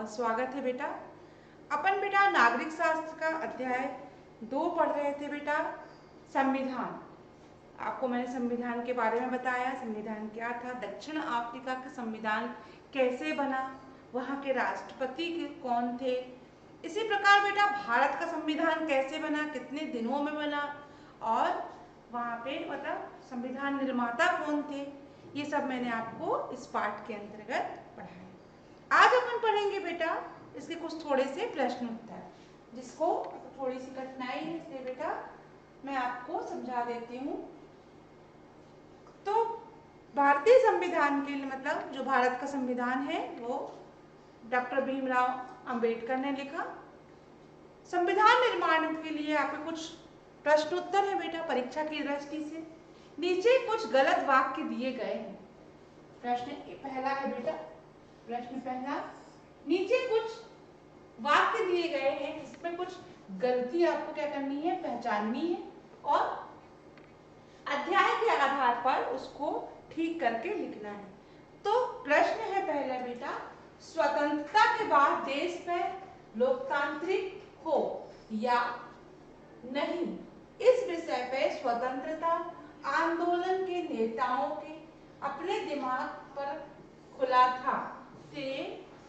स्वागत है बेटा। अपन बेटा नागरिक शास्त्र का अध्याय 2 पढ़ रहे थे बेटा, संविधान। आपको मैंने संविधान के बारे में बताया, संविधान क्या था, दक्षिण अफ्रीका का संविधान कैसे बना, वहाँ के राष्ट्रपति कौन थे। इसी प्रकार बेटा भारत का संविधान कैसे बना, कितने दिनों में बना, और वहाँ पे मतलब संविधान निर्माता कौन थे, ये सब मैंने आपको इस पाठ के अंतर्गत पढ़ाया। आज अपन पढ़ेंगे बेटा इसके कुछ थोड़े से प्रश्न उत्तर, जिसको थोड़ी सी कठिनाई है, इसलिए बेटा मैं आपको समझा देती हूँ। तो भारतीय संविधान के लिए मतलब जो भारत का संविधान है वो डॉक्टर भीमराव अंबेडकर ने लिखा। संविधान निर्माण के लिए आपके कुछ प्रश्न उत्तर है बेटा परीक्षा की दृष्टि से। नीचे कुछ गलत वाक्य दिए गए हैं। प्रश्न पहला है बेटा, प्रश्न पहला, नीचे कुछ वाक्य दिए गए हैं, इसमें कुछ गलती आपको क्या करनी है, पहचाननी है, और अध्याय के आधार पर उसको ठीक करके लिखना है। तो प्रश्न है पहला बेटा, स्वतंत्रता के बाद देश में लोकतांत्रिक हो या नहीं, इस विषय पे स्वतंत्रता आंदोलन के नेताओं के अपने दिमाग पर खुला था।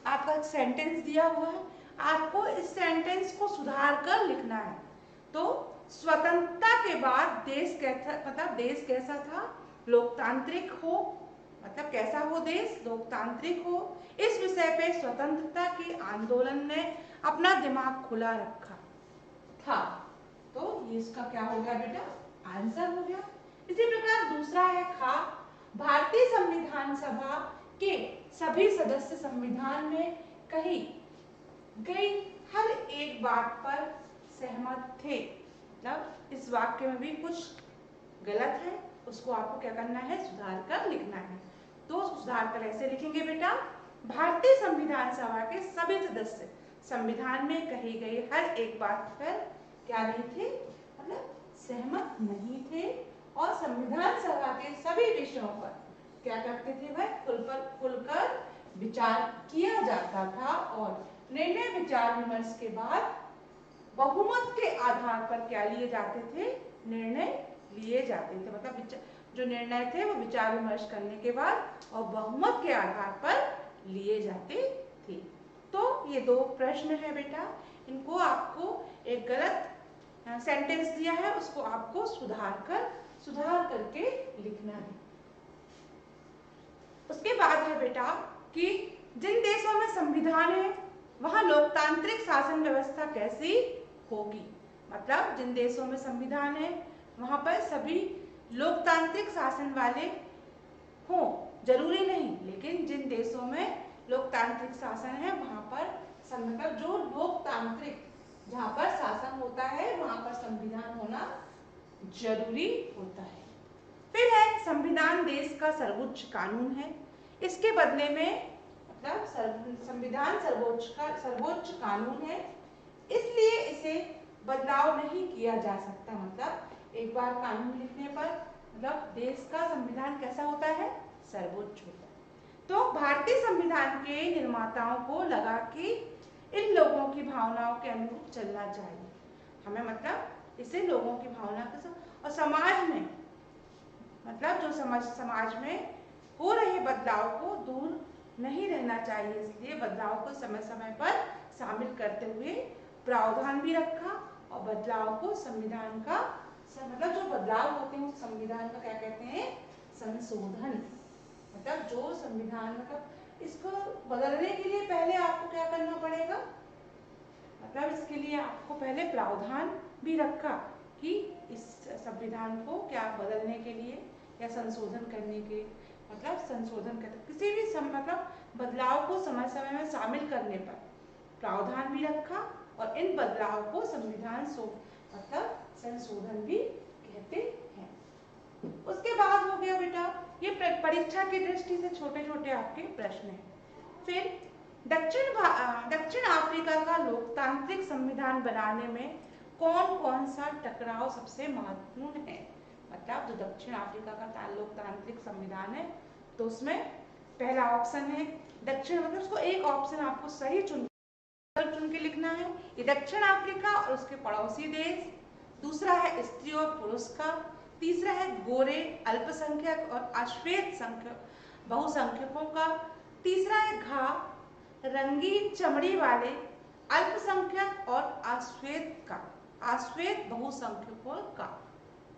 आपका एक सेंटेंस दिया हुआ है, आपको इस सेंटेंस को सुधार कर लिखना है। तो स्वतंत्रता के बाद देश कैसा, मतलब देश कैसा था, लोकतांत्रिक हो, मतलब कैसा हो देश, लोकतांत्रिक हो, इस विषय पे स्वतंत्रता के आंदोलन ने अपना दिमाग खुला रखा था। तो ये इसका क्या हो गया बेटा, आंसर हो गया। इसी प्रकार दूसरा है खा, भारतीय संविधान सभा के सभी सदस्य संविधान में कही गई हर एक बात पर सहमत थे। मतलब इस वाक्य में भी कुछ गलत है, उसको आपको क्या करना है, सुधार कर लिखना है। तो सुधार कर ऐसे लिखेंगे बेटा, भारतीय संविधान सभा के सभी सदस्य संविधान में कही गई हर एक बात पर क्या नहीं थे, मतलब सहमत नहीं थे, और संविधान सभा के सभी विषयों पर क्या करते थे भाई, खुलकर विचार किया जाता था, और निर्णय विचार विमर्श के बाद बहुमत के आधार पर क्या लिए जाते थे, निर्णय लिए जाते थे। मतलब जो निर्णय थे वो विचार विमर्श करने के बाद और बहुमत के आधार पर लिए जाते थे। तो ये दो प्रश्न है बेटा, इनको आपको एक गलत सेंटेंस दिया है, उसको आपको सुधार करके लिखना है। उसके बाद है बेटा कि जिन देशों में संविधान है वहां लोकतांत्रिक शासन व्यवस्था कैसी होगी। मतलब जिन देशों में संविधान है वहां पर सभी लोकतांत्रिक शासन वाले हों, जरूरी नहीं, लेकिन जिन देशों में लोकतांत्रिक शासन है वहां पर मतलब जो लोकतांत्रिक जहां पर शासन होता है वहां पर संविधान होना जरूरी होता है। फिर है संविधान देश का सर्वोच्च कानून है, इसके बदले में मतलब संविधान सर्वोच्च कानून है, इसलिए इसे बदलाव नहीं किया जा सकता। मतलब एक बार कानून लिखने पर मतलब देश का संविधान कैसा होता है, सर्वोच्च होता है। तो भारतीय संविधान के निर्माताओं को लगा कि इन लोगों की भावनाओं के अनुरूप चलना चाहिए हमें, मतलब इसे लोगों की भावना के साथ, और समाज में मतलब जो समाज में हो रहे बदलाव को दूर नहीं रहना चाहिए, इसलिए बदलाव को समय समय पर शामिल करते हुए प्रावधान भी रखा, और बदलाव को संविधान का मतलब जो बदलाव होते हैं उस संविधान का क्या कहते हैं, संशोधन। मतलब जो संविधान मतलब इसको बदलने के लिए पहले आपको क्या करना पड़ेगा, मतलब इसके लिए आपको पहले प्रावधान भी रखा कि इस संविधान को क्या बदलने के लिए या संशोधन करने के मतलब संशोधन कर किसी भी मतलब बदलाव को समय समय में शामिल करने पर प्रावधान भी रखा, और इन बदलाव को संविधान मतलब संशोधन भी कहते हैं। उसके बाद हो गया बेटा ये परीक्षा की दृष्टि से छोटे छोटे आपके प्रश्न हैं। फिर दक्षिण अफ्रीका का लोकतांत्रिक संविधान बनाने में कौन कौन सा टकराव सबसे महत्वपूर्ण है। मतलब जो दक्षिण अफ्रीका का लोकतांत्रिक संविधान है तो उसमें पहला ऑप्शन है दक्षिण मतलब उसको एक ऑप्शन आपको सही चुन के लिखना है। ये दक्षिण अफ्रीका और उसके पड़ोसी देश। दूसरा है स्त्री और पुरुष का। तीसरा है गोरे अल्पसंख्यक और अश्वेत संख्यक बहुसंख्यकों का। तीसरा है घा रंगीन चमड़ी वाले अल्पसंख्यक और अश्वेत का अश्वेत बहुसंख्यकों का।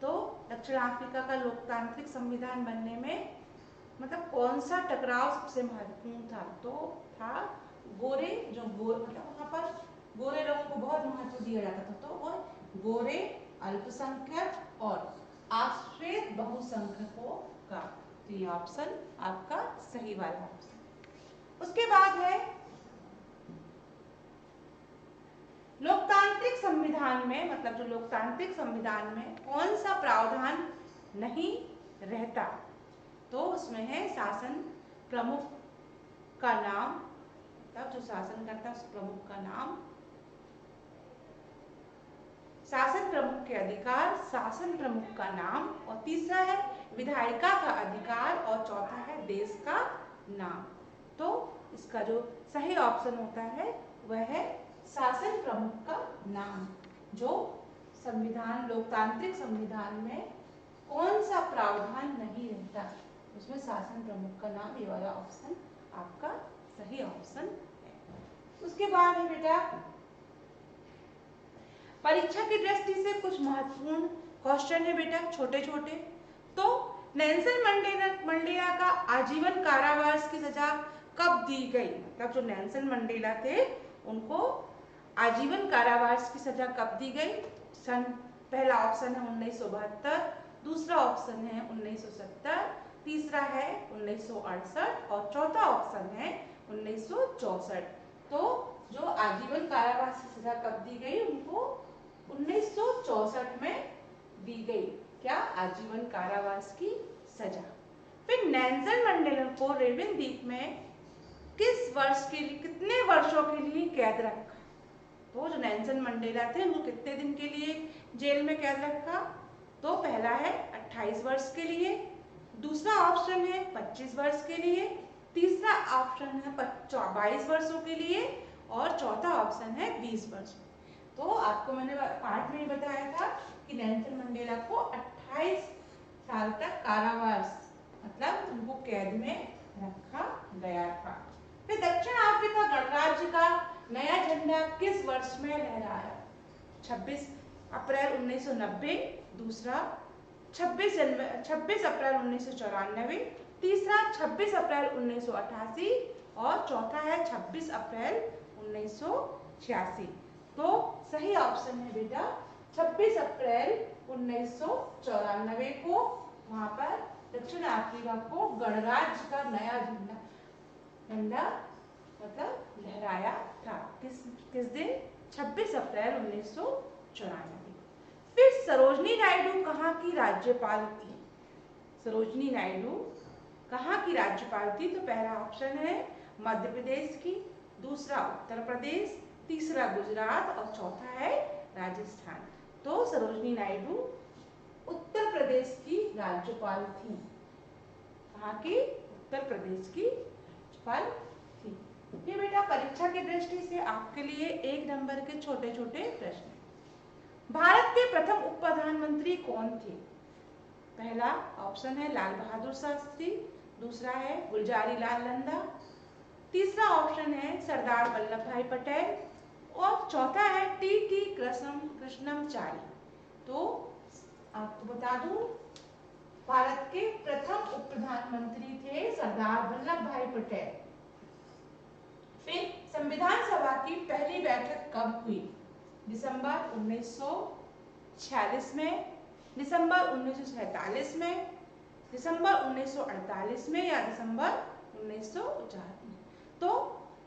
तो दक्षिण अफ्रीका का लोकतांत्रिक संविधान बनने में मतलब कौन सा टकराव सबसे महत्वपूर्ण था? तो था गोरे मतलब वहां पर गोरे लोगों को बहुत महत्व दिया जाता था, तो वो गोरे अल्पसंख्यक और आश्रित बहुसंख्यकों का। तो ये ऑप्शन आपका सही वाला ऑप्शन। उसके बाद है लोकतांत्रिक संविधान में, मतलब जो लोकतांत्रिक संविधान में कौन सा प्रावधान नहीं रहता? तो उसमें है शासन प्रमुख का नाम, मतलब जो शासन करता है उस प्रमुख का नाम, शासन प्रमुख के अधिकार, शासन प्रमुख का नाम, और तीसरा है विधायिका का अधिकार, और चौथा है देश का नाम। तो इसका जो सही ऑप्शन होता है वह है शासन प्रमुख का नाम। जो संविधान लोकतांत्रिक संविधान में कौन सा प्रावधान नहीं रहता, उसमें शासन प्रमुख का नाम, ये वाला ऑप्शन आपका सही ऑप्शन है। उसके बाद है बेटा परीक्षा की दृष्टि से कुछ महत्वपूर्ण क्वेश्चन है बेटा, छोटे छोटे। तो नेल्सन मंडेला का आजीवन कारावास की सजा कब दी गई? मतलब जो नेल्सन मंडेला थे उनको आजीवन कारावास की सजा कब दी गई? पहला ऑप्शन है 1972, दूसरा ऑप्शन है 1970, तीसरा है 1968 और चौथा ऑप्शन है 1964। तो जो आजीवन कारावास की सजा कब दी गई? उनको 1964 में दी गई। क्या? आजीवन कारावास की सजा। फिर नेल्सन मंडेला को रेवन द्वीप में किस वर्ष के लिए, कितने वर्षों के लिए कैद रखा? तो जो नेल्सन मंडेला थे उनको कितने दिन के लिए जेल में कैद रखा? तो पहला है 28 वर्ष के लिए, दूसरा ऑप्शन है 25 वर्ष के लिए, तीसरा ऑप्शन है 22 वर्षों के लिए और चौथा ऑप्शन है 20 वर्ष। तो आपको मैंने पाठ में ही बताया था कि नेल्सन मंडेला को 28 साल तक कारावास मतलब उनको कैद में रखा गया था। फिर दक्षिण अफ्रीका गणराज्य का नया झंडा किस वर्ष में लहराया? 26 अप्रैल 1990, दूसरा 26 अप्रैल 1994, तीसरा 26 अप्रैल 1988 और चौथा है 26 अप्रैल 1986। तो सही ऑप्शन है बेटा 26 अप्रैल 1994 को वहां पर दक्षिण अफ्रीका को गणराज्य का नया झंडा मतलब लहराया था। किस दिन? 26 अप्रैल 1994। फिर सरोजनी नायडू कहाँ की राज्यपाल थी? सरोजनी नायडू कहाँ की राज्यपाल थी? तो पहला ऑप्शन है मध्य प्रदेश की, दूसरा उत्तर प्रदेश, तीसरा गुजरात और चौथा है राजस्थान। तो सरोजनी नायडू उत्तर प्रदेश की राज्यपाल थी। कहाँ की? उत्तर प्रदेश की राज्यपाल थी। ये बेटा परीक्षा की दृष्टि से आपके लिए 1 नंबर के छोटे छोटे प्रश्न। भारत के प्रथम उप प्रधानमंत्री कौन थे? पहला ऑप्शन है लाल बहादुर शास्त्री, दूसरा है गुलजारी लाल नंदा, तीसरा ऑप्शन है सरदार वल्लभ भाई पटेल और चौथा है टी कृष्णमचारी। तो आपको बता दूं भारत के प्रथम उप प्रधानमंत्री थे सरदार वल्लभ भाई पटेल। फिर संविधान सभा की पहली बैठक कब हुई? दिसंबर 1946 में, दिसंबर 1947 में, दिसंबर 1948 में या दिसंबर 1949 में? तो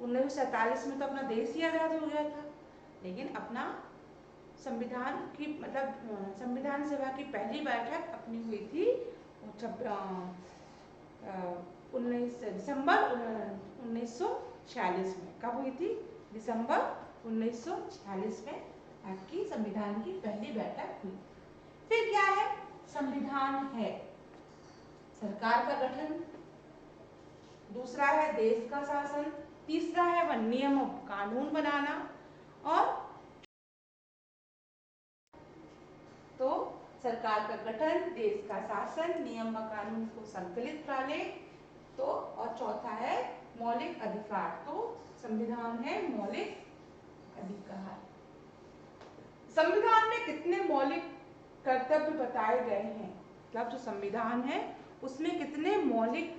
1947 में तो अपना देश ही आजाद हो गया था, लेकिन अपना संविधान की मतलब संविधान सभा की पहली बैठक अपनी हुई थी दिसंबर 1946 में। कब हुई थी? दिसंबर 1946 में आपकी संविधान की पहली बैठक हुई। फिर क्या है? संविधान है सरकार का गठन, दूसरा है देश का शासन, तीसरा है वह नियम और कानून बनाना, और तो सरकार का गठन, देश का शासन, नियम व कानून को संकलित करे, तो और चौथा है मौलिक अधिकार। तो संविधान है मौलिक अधिकार। संविधान में कितने मौलिक कर्तव्य बताए गए हैं, मतलब जो संविधान है उसमें कितने मौलिक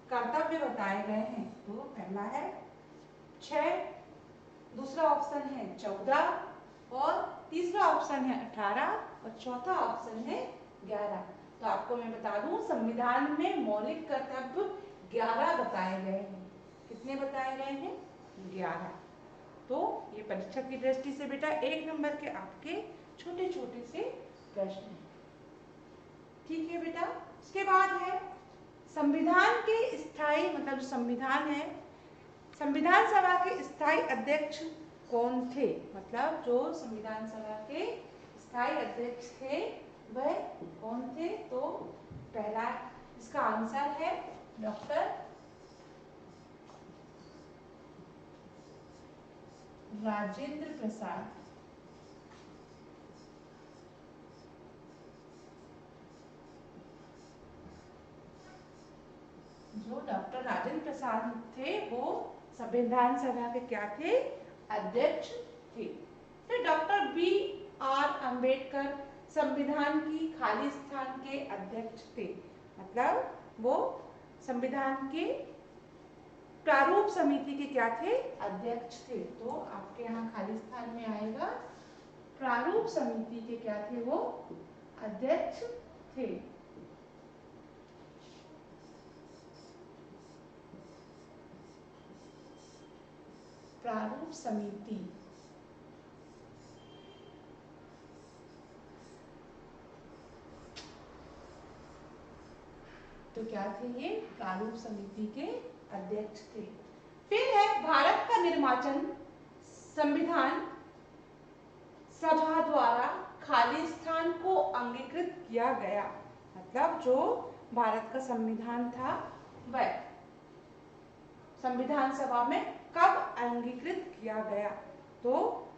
कर्तव्य बताए गए हैं? तो पहला है 6, दूसरा ऑप्शन है 14, और तीसरा ऑप्शन है 18, और चौथा ऑप्शन है 11। तो आपको मैं बता दूं संविधान में मौलिक कर्तव्य 11 बताए गए हैं। कितने बताए गए हैं? 11। तो ये परीक्षा की दृष्टि से बेटा 1 नंबर के आपके छोटे छोटे से प्रश्न हैं। ठीक है बेटा। उसके बाद है संविधान के स्थायी, मतलब जो संविधान है, संविधान सभा के स्थायी अध्यक्ष कौन थे? मतलब जो संविधान सभा के स्थायी अध्यक्ष थे वह कौन थे? तो पहला इसका आंसर है डॉक्टर राजेंद्र प्रसाद। जो डॉक्टर राजेंद्र प्रसाद थे वो संविधान सभा के क्या थे? अध्यक्ष थे। फिर डॉक्टर B.R. अम्बेडकर संविधान की खाली स्थान के अध्यक्ष थे, मतलब वो संविधान के प्रारूप समिति के क्या थे? अध्यक्ष थे। तो आपके यहाँ खाली स्थान में आएगा प्रारूप समिति के क्या थे? वो अध्यक्ष थे। प्रारूप समिति, तो क्या थे ये? प्रारूप समिति के अध्यक्ष थे। फिर है भारत का निर्वाचन संविधान सभा द्वारा खाली स्थान को अंगीकृत किया गया, मतलब जो भारत का संविधान था वह संविधान सभा में कब अंगीकृत किया गया? तो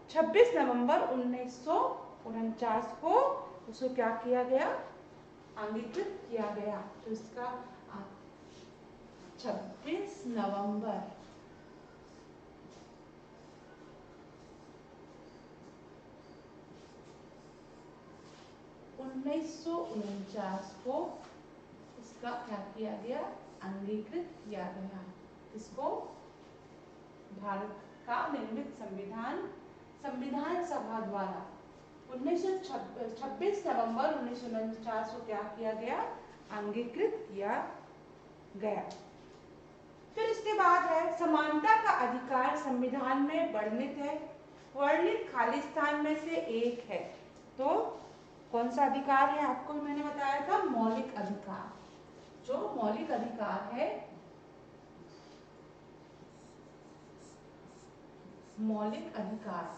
26 नवंबर 1949 को उसको क्या किया गया? अंगीकृत किया गया। तो इसका 26 नवंबर 1949 को इसका क्या किया गया? अंगीकृत किया गया। इसको भारत का निर्मित संविधान संविधान सभा द्वारा 26 नवंबर 1949 को क्या किया गया? अंगीकृत किया गया। फिर इसके बाद है समानता का अधिकार संविधान में वर्णित है, वर्णित खाली स्थान में से एक है। तो कौन सा अधिकार है? आपको मैंने बताया था मौलिक अधिकार। जो मौलिक अधिकार है, मौलिक अधिकार,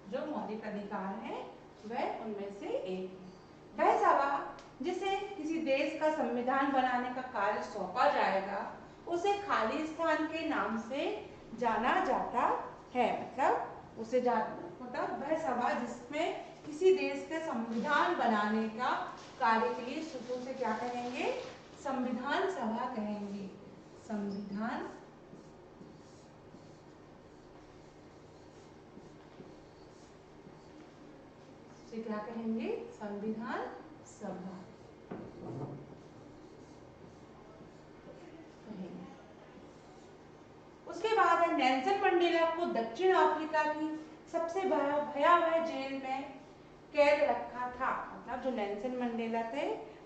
जो मौलिक अधिकार है वह उनमें से एक है। वह सभा जिसे किसी देश का संविधान बनाने का कार्य सौंपा जाएगा उसे खाली स्थान के नाम से जाना जाता है, मतलब उसे मतलब वह सभा जिसमें किसी देश के संविधान बनाने का कार्य के लिए उसे क्या कहेंगे? संविधान सभा कहेंगे। संविधान से क्या कहेंगे? संविधान सभा कहेंगे। उसके बाद है नेल्सन मंडेला को दक्षिण अफ्रीका की सबसे भयावह जेल में कैद रखा था, मतलब जो नेल्सन मंडेला थे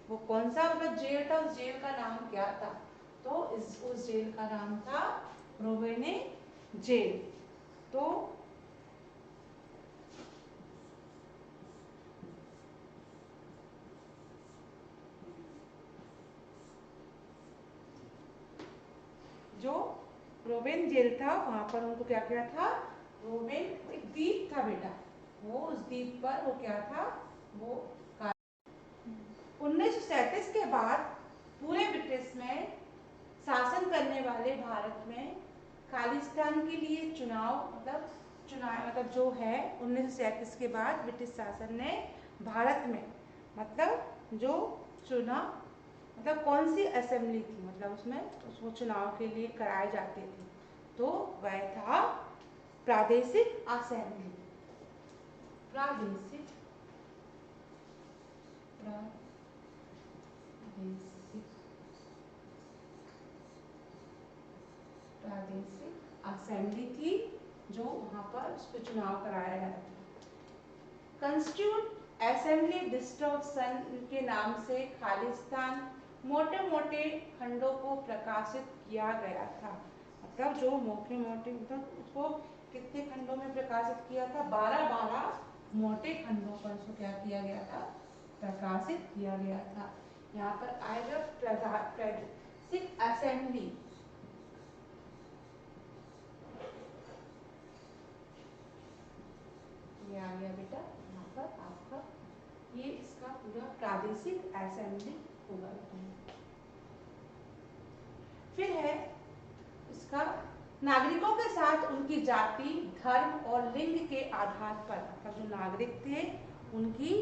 वो कौन सा मतलब जेल था? उस जेल का नाम क्या था? तो उस जेल का नाम था रोबेने जेल। तो जो रोवेन जेल था, वहां पर उनको क्या किया था, रोवेन एक द्वीप था बेटा, वो उस द्वीप पर वो क्या था, वो 1937 के बाद पूरे ब्रिटिश में शासन करने वाले भारत में खालिस्तान के लिए चुनाव जो है 1937 के बाद ब्रिटिश शासन ने भारत में मतलब जो चुनाव मतलब कौन सी असेंबली थी, मतलब उसमें उसको चुनाव के लिए कराए जाते थे, तो वह था प्रादेशिक असेंबली। प्रादेशिक असेंबली थी जो वहां पर उस पर चुनाव कराया गया था। कंस्टिट्यूट असेंबली डिस्ट्रक्शन के नाम से खालिस्तान मोटे मोटे खंडों को प्रकाशित किया गया था, मतलब जो मोटे मोटे मतलब उसको कितने खंडों में प्रकाशित किया था, 12 मोटे खंडों पर उसको क्या किया गया था, प्रकाशित किया गया था। यहाँ पर आएगा प्रादेशिक असेंबली, ये आ गया बेटा, यहाँ पर आपका ये इसका पूरा प्रादेशिक असेंबली होगा। फिर है इसका नागरिकों के साथ उनकी जाति, धर्म और लिंग के आधार पर, मतलब जो नागरिक थे उनकी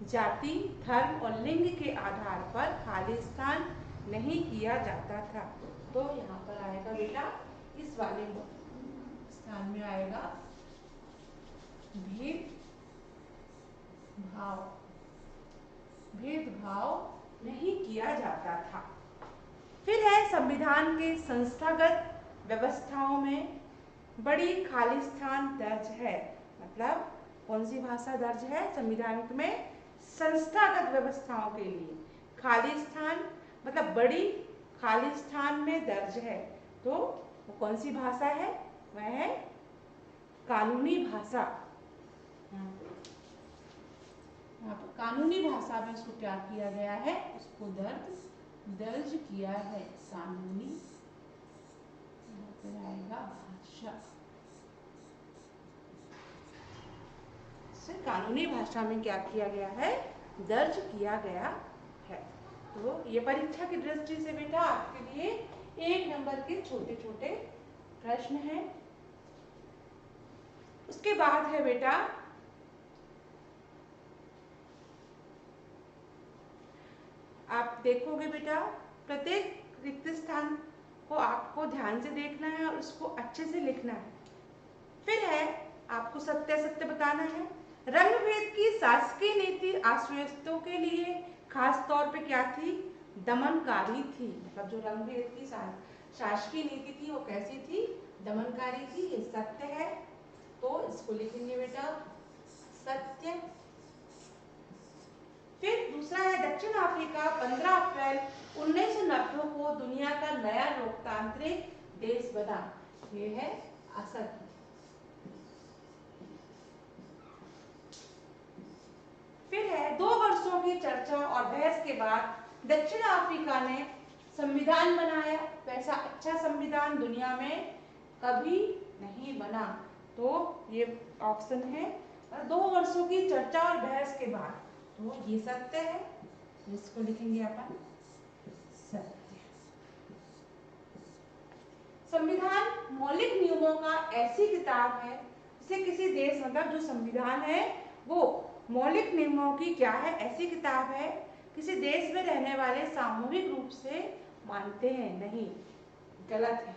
जाति, धर्म और लिंग के आधार पर खालिस्तान नहीं किया जाता था। तो यहाँ पर आएगा बेटा, इस वाले स्थान में आएगा भेदभाव नहीं किया जाता था। फिर है संविधान के संस्थागत व्यवस्थाओं में बड़ी खालिस्तान दर्ज है, मतलब कौन सी भाषा दर्ज है संविधान में, संस्थागत व्यवस्थाओं के लिए खालिस्तान मतलब बड़ी खालिस्तान में दर्ज है, तो वो कौन सी भाषा है, वह है कानूनी भाषा। यहाँ पर कानूनी भाषा में उसको क्या किया गया है, उसको दर्ज किया है, कानूनी आएगा भाषा, कानूनी भाषा में क्या किया गया है, दर्ज किया गया है। तो ये परीक्षा की दृष्टि से बेटा आपके लिए 1 नंबर के छोटे छोटे प्रश्न हैं। उसके बाद है बेटा आप देखोगे बेटा प्रत्येक रिक्त स्थान को आपको ध्यान से देखना है और उसको अच्छे से लिखना है। फिर है आपको सत्य बताना है। रंग भेद की शासकीय नीति आश्वस्तों के लिए खास तौर पे क्या थी, दमनकारी थी, मतलब जो रंग भेद की शासकीय नीति थी वो कैसी थी, दमनकारी थी, ये सत्य है, तो इसको लिखेंगे बेटा सत्य। फिर दूसरा है दक्षिण अफ्रीका 15 अप्रैल 1990 को दुनिया का नया लोकतांत्रिक देश बना, ये है असत्य। फिर है 2 वर्षों की चर्चा और बहस के बाद दक्षिण अफ्रीका ने संविधान बनाया, वैसा अच्छा संविधान दुनिया में कभी नहीं बना, तो ये ऑप्शन है 2 वर्षों की चर्चा और बहस के बाद, तो ये सत्य है, इसको लिखेंगे अपन सत्य। संविधान मौलिक नियमों का ऐसी किताब है जिसे किसी देश मतलब जो संविधान है वो मौलिक नियमों की क्या है, ऐसी किताब है किसी देश में रहने वाले सामूहिक रूप से मानते हैं, नहीं, गलत है,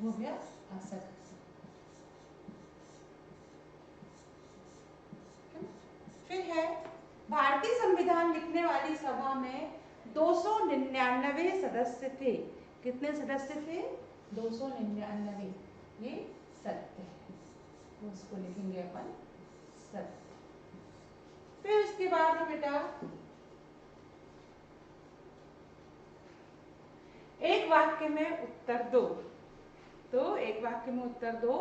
हो गया असत्य। फिर है भारतीय संविधान लिखने वाली सभा में 299 सदस्य थे, कितने सदस्य थे, 299, ये सत्य है, तो उसको लिखेंगे अपन सत्य। फिर उसके बाद है बेटा एक वाक्य में उत्तर दो, तो एक वाक्य में उत्तर दो।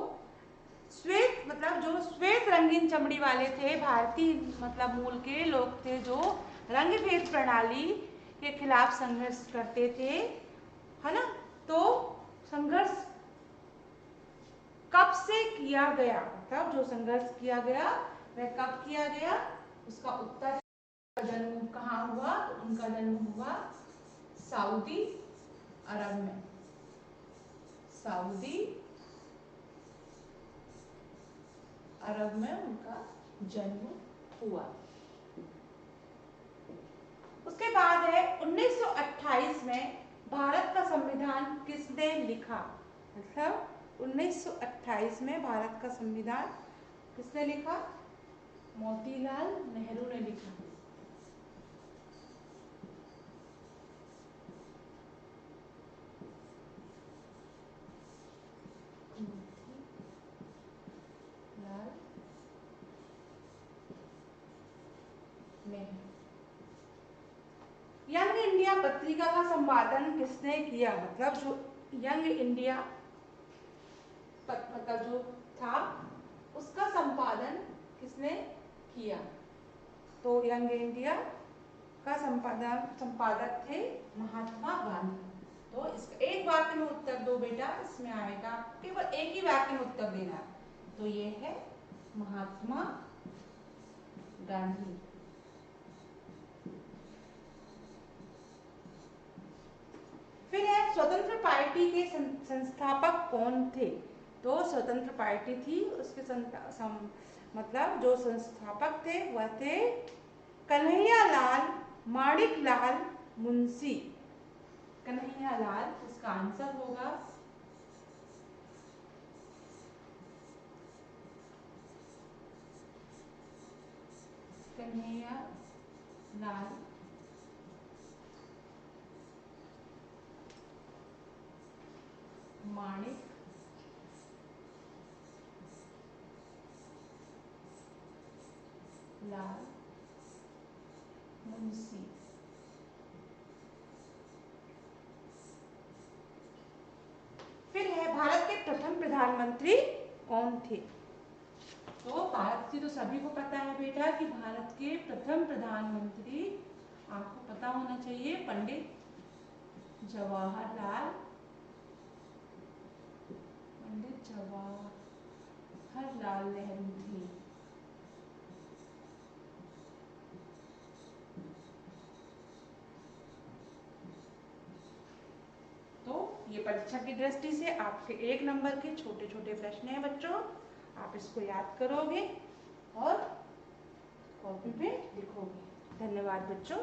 श्वेत मतलब जो श्वेत रंगीन चमड़ी वाले थे, भारतीय मतलब मूल के लोग थे जो रंग भेद प्रणाली के खिलाफ संघर्ष करते थे, है ना, तो संघर्ष कब से किया गया, मतलब जो संघर्ष किया गया वह कब किया गया, उसका उत्तर जन्म कहाँ हुआ, तो उनका जन्म हुआ सऊदी अरब में, सऊदी अरब में उनका जन्म हुआ। उसके बाद है 1928 में भारत का संविधान किसने लिखा, मतलब 1928 में भारत का संविधान किसने लिखा, मोतीलाल नेहरू ने लिखा। यंग इंडिया पत्रिका का संपादन किसने किया, मतलब जो यंग इंडिया मतलब जो था उसका संपादन किसने किया, तो यंग इंडिया का संपादक थे महात्मा गांधी। तो इसका एक वाक्य में उत्तर दो बेटा, इसमें आएगा केवल एक ही वाक्य में उत्तर देना, तो ये है महात्मा गांधी। फिर है स्वतंत्र पार्टी के संस्थापक कौन थे, तो स्वतंत्र पार्टी थी उसके मतलब जो संस्थापक थे वह थे कन्हैयालाल माणिकलाल मुंशी। कन्हैयालाल, इसका आंसर होगा कन्हैयालाल माणिक लाल मुंशी। फिर है भारत के प्रथम प्रधानमंत्री कौन थे, तो भारत की तो सभी को पता है बेटा कि भारत के प्रथम प्रधानमंत्री आपको पता होना चाहिए पंडित जवाहरलाल नेहरू थे। तो ये परीक्षा की दृष्टि से आपके 1 नंबर के छोटे छोटे प्रश्न हैं बच्चों, आप इसको याद करोगे और कॉपी पे लिखोगे। धन्यवाद बच्चों।